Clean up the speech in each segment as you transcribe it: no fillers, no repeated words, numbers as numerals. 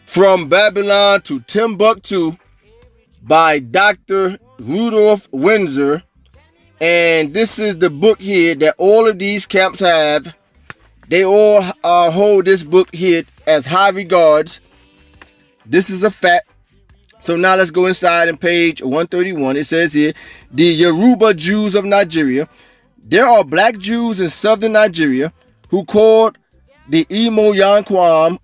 From Babylon to Timbuktu by Dr. Rudolph Windsor. And this is the book here that all of these camps have. They all hold this book here as high regards. This is a fact. So now let's go inside on page 131. It says here, the Yoruba Jews of Nigeria. There are black Jews in southern Nigeria who called the Imo-Yokwam,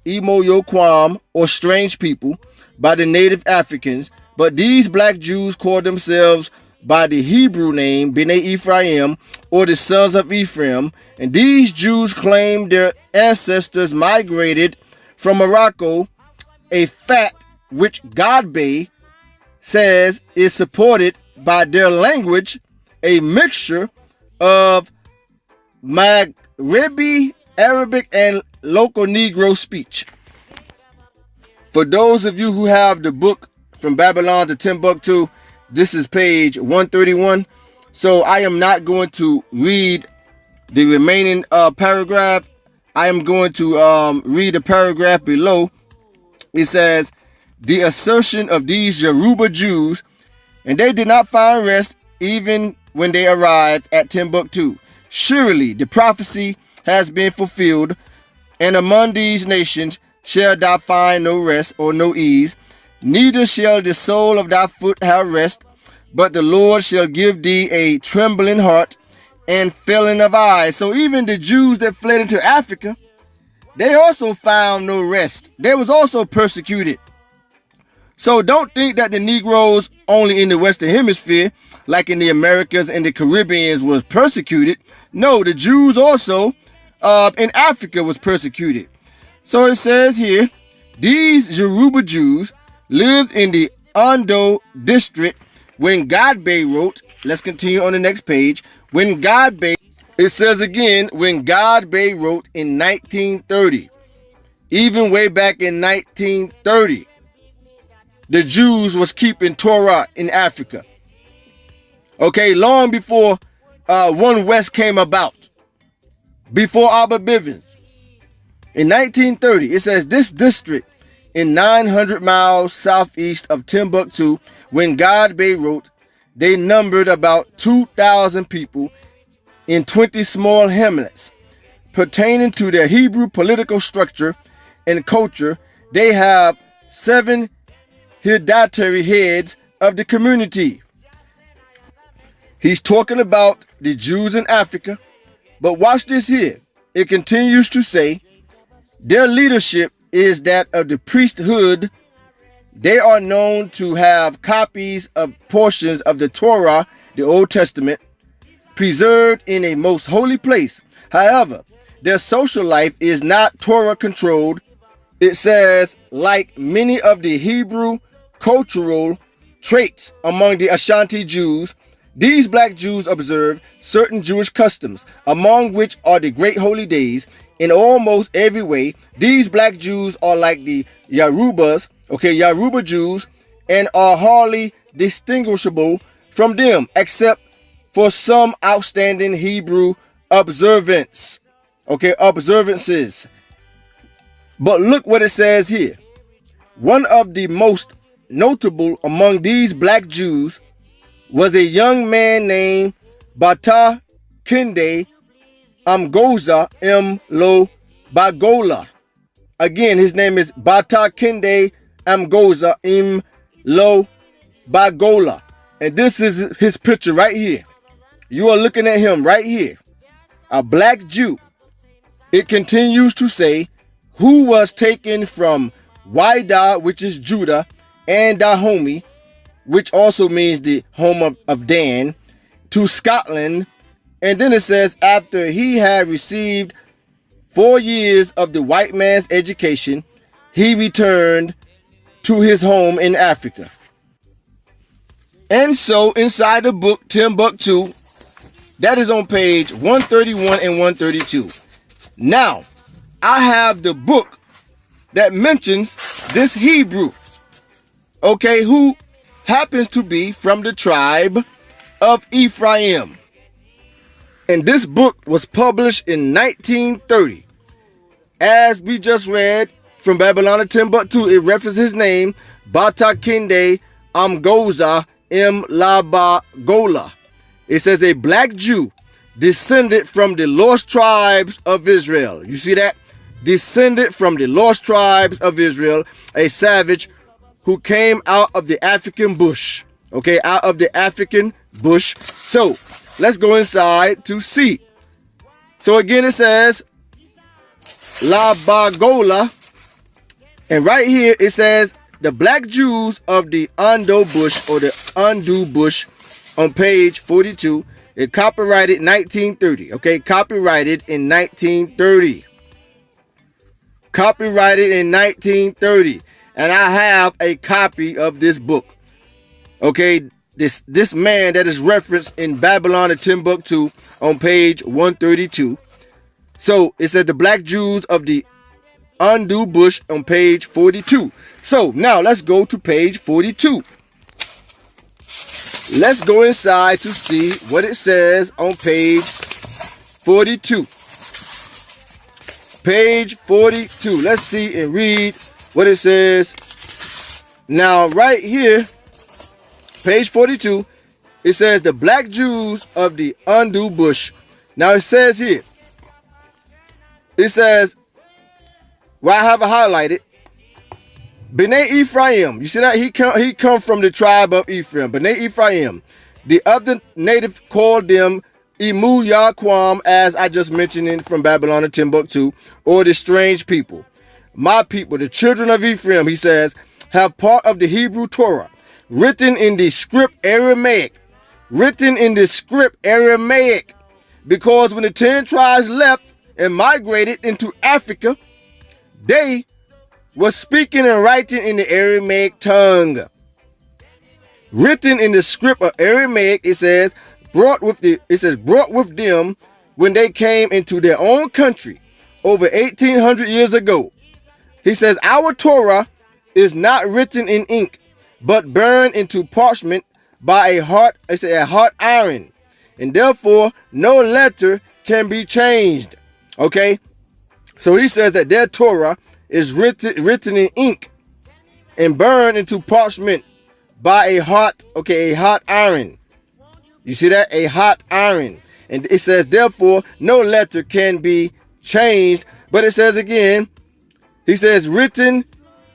or strange people, by the native Africans, but these black Jews called themselves by the Hebrew name Bnei Ephraim, or the sons of Ephraim, and these Jews claimed their ancestors migrated from Morocco, a fact which Godbey says is supported by their language, a mixture of Maghrebi Arabic and local Negro speech. For those of you who have the book From Babylon to Timbuktu, this is page 131. So I am not going to read the remaining paragraph. I am going to read the paragraph below. It says, the assertion of these Yoruba Jews, and they did not find rest even when they arrived at Timbuktu. Surely the prophecy has been fulfilled, and among these nations shall thou find no rest or no ease, neither shall the sole of thy foot have rest, but the Lord shall give thee a trembling heart and failing of eyes. So even the Jews that fled into Africa, they also found no rest. They was also persecuted. So don't think that the Negroes only in the Western Hemisphere, like in the Americas and the Caribbeans, was persecuted. No, the Jews also in Africa was persecuted. So it says here, these Yoruba Jews lived in the Ondo district when Godbey wrote. Let's continue on the next page. When Godbey, it says again, when Godbey wrote in 1930, even way back in 1930, the Jews was keeping Torah in Africa. Okay, long before One West came about, before Abba Bivens. In 1930, it says this district in 900 miles southeast of Timbuktu, when Godbey wrote, they numbered about 2,000 people in 20 small hamlets. Pertaining to their Hebrew political structure and culture, they have 7 hereditary heads of the community. He's talking about the Jews in Africa, but watch this here. It continues to say, their leadership is that of the priesthood. They are known to have copies of portions of the Torah, the Old Testament, preserved in a most holy place. However, their social life is not Torah controlled. It says, like many of the Hebrew cultural traits among the Ashanti Jews, these black Jews observe certain Jewish customs, among which are the great holy days. In almost every way, these black Jews are like the Yorubas, Yoruba Jews, and are hardly distinguishable from them, except for some outstanding Hebrew observances. But look what it says here. One of the most notable among these black Jews was a young man named Bata Kinde Amgoza Lo Bagola. Again, his name is Bata Kinde Amgoza Lo Bagola. And this is his picture right here. You are looking at him right here. A black Jew. It continues to say, who was taken from Wida, which is Judah, and Dahomey, which also means the home of Dan, to Scotland. And then it says, after he had received 4 years of the white man's education, he returned to his home in Africa. And so inside the book Timbuktu, that is on page 131 and 132. Now, I have the book that mentions this Hebrew, who happens to be from the tribe of Ephraim. And this book was published in 1930. As we just read, from Babylon to Timbuktu, it references his name, Batakinde Amgoza Bagola. It says a black Jew descended from the lost tribes of Israel. You see that? Descended from the lost tribes of Israel, a savage who came out of the African bush. Okay, out of the African bush. So let's go inside to see. So again, it says La Bagola, and right here it says the black Jews of the Ondo bush, or the Undu bush, on page 42. It copyrighted 1930. Okay, copyrighted in 1930. Copyrighted in 1930. And I have a copy of this book. Okay, this man that is referenced in Babylon to Timbuktu on page 132. So it said the black Jews of the Undu bush on page 42. So now let's go to page 42. Let's go inside to see what it says on page 42. Page 42. Let's see and read what it says. Now right here, page 42, it says the black Jews of the Undu bush. Now it says here, it says, well, I have it highlighted, B'nai Ephraim. You see that? He come from the tribe of Ephraim. B'nai Ephraim. The other native called them Imu Yaquam, as I just mentioned from Babylon to Timbuktu, or the strange people. My people, the children of Ephraim, he says, have part of the Hebrew Torah, written in the script Aramaic. Written in the script Aramaic. Because when the 10 tribes left and migrated into Africa, they was speaking and writing in the Aramaic tongue. Written in the script of Aramaic, it says, brought with them when they came into their own country over 1800 years ago. He says, our Torah is not written in ink, but burned into parchment by a hot iron, and therefore no letter can be changed. Okay, so he says that their Torah is written in ink and burned into parchment by a hot iron. You see that? A hot iron. And it says, therefore, no letter can be changed. But it says again, he says, written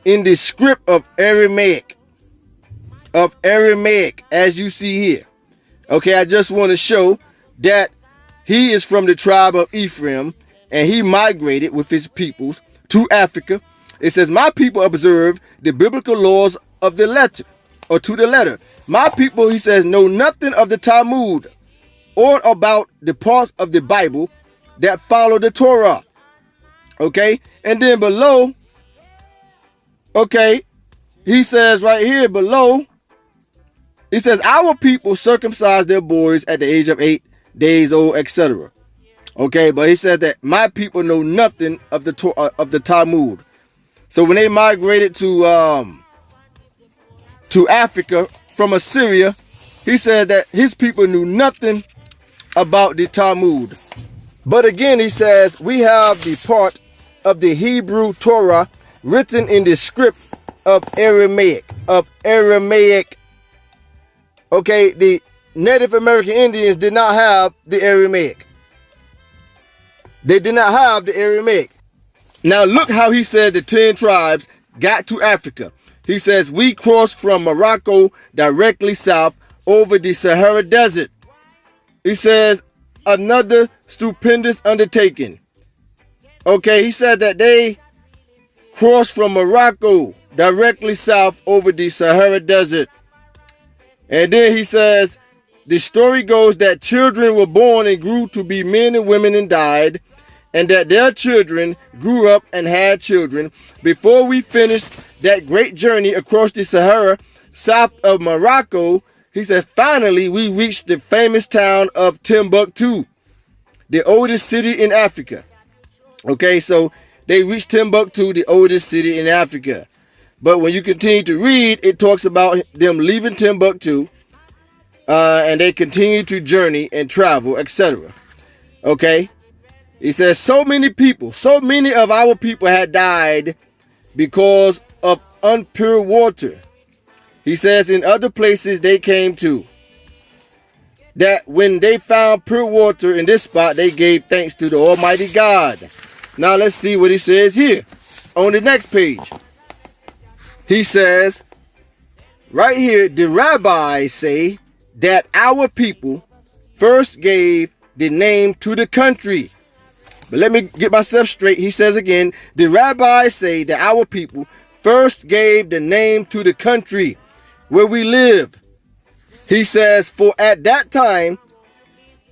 in the script of Aramaic. Of Aramaic, as you see here. Okay, I just want to show that he is from the tribe of Ephraim, and he migrated with his peoples to Africa. It says, my people observe the biblical laws of the letter, or to the letter. My people, he says, know nothing of the Talmud or about the parts of the Bible that follow the Torah. Okay, and then below, okay, he says right here below, he says, our people circumcise their boys at the age of 8 days old, etc. Okay, but he said that my people know nothing of the Talmud. So when they migrated to Africa from Assyria, he said that his people knew nothing about the Talmud. But again, he says, we have the part of the Hebrew Torah written in the script of Aramaic. Okay, the Native American Indians did not have the Aramaic. They did not have the Aramaic. Now look how he said the 10 tribes got to Africa. He says, we crossed from Morocco directly south over the Sahara Desert. He says, another stupendous undertaking. Okay, he said that they crossed from Morocco directly south over the Sahara Desert. And then he says, the story goes that children were born and grew to be men and women and died, and that their children grew up and had children. Before we finished that great journey across the Sahara south of Morocco, he said, finally we reached the famous town of Timbuktu, the oldest city in Africa. Okay, so they reached Timbuktu, the oldest city in Africa. But when you continue to read, it talks about them leaving Timbuktu, and they continue to journey and travel, etc. Okay, he says, so many people, so many of our people had died because of impure water. He says in other places they came to, that when they found pure water in this spot, they gave thanks to the Almighty God. Now let's see what he says here on the next page. He says, right here, the rabbis say that our people first gave the name to the country. But let me get myself straight. He says again, the rabbis say that our people first gave the name to the country where we live. He says, for at that time,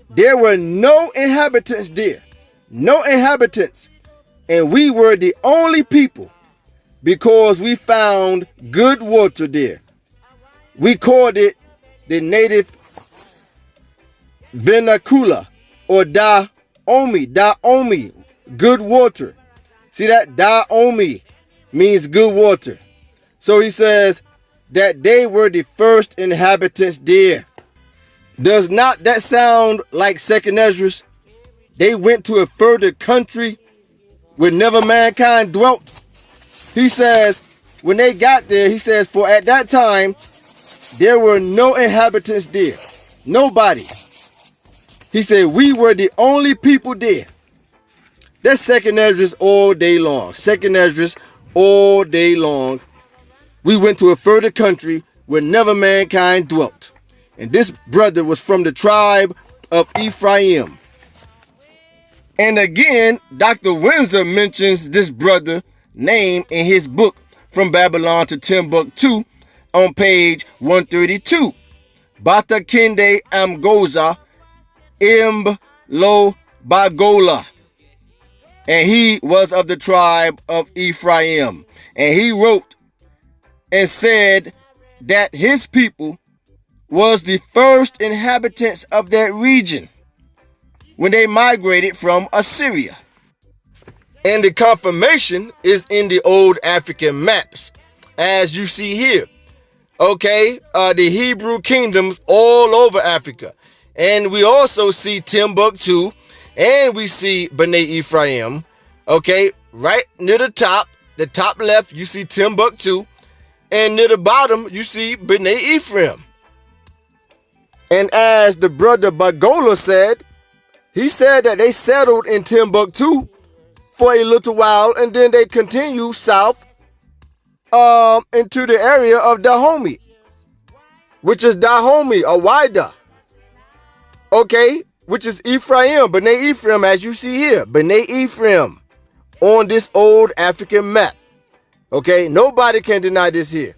there were no inhabitants there. No inhabitants. And we were the only people because we found good water there. We called it the native vernacular or Daomi, good water. See that? Daomi means good water. So he says that they were the first inhabitants there. Does not that sound like Second Esdras? They went to a further country where never mankind dwelt. He says, when they got there, he says, for at that time, there were no inhabitants there. Nobody. He said, we were the only people there. That's Second Esdras all day long. Second Esdras all day long. We went to a further country where never mankind dwelt. And this brother was from the tribe of Ephraim. And again, Dr. Windsor mentions this brother name in his book From Babylon to Timbuktu on page 132. Bata Kende Amgoza Lo Bagola. And he was of the tribe of Ephraim. And he wrote and said that his people was the first inhabitants of that region when they migrated from Assyria. And the confirmation is in the old African maps, as you see here. Okay, the Hebrew kingdoms all over Africa. And we also see Timbuktu, and we see B'nai Ephraim. Okay, right near the top left, you see Timbuktu, and near the bottom, you see B'nai Ephraim. And as the brother BAGOLA said, he said that they settled in Timbuktu for a little while, and then they continued south into the area of Dahomey, which is Dahomey or Wida. Okay, which is Ephraim, B'nai Ephraim, as you see here, B'nai Ephraim on this old African map. Okay, nobody can deny this here.